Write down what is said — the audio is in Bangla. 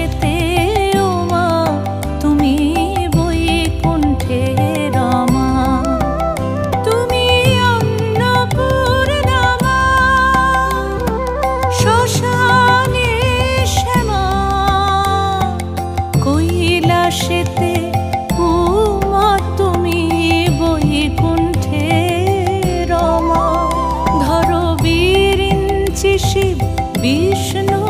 কৈলাসেতে ও মা তুমি বৈকুণ্ঠে রমা, তুমি অন্নপূর্ণা মা, শ্মশানে শ্যামা, কৈলাসেতে ও মা তুমি বৈকুণ্ঠে রমা। ধরো বিরিঞ্চি শিব বিষ্ণু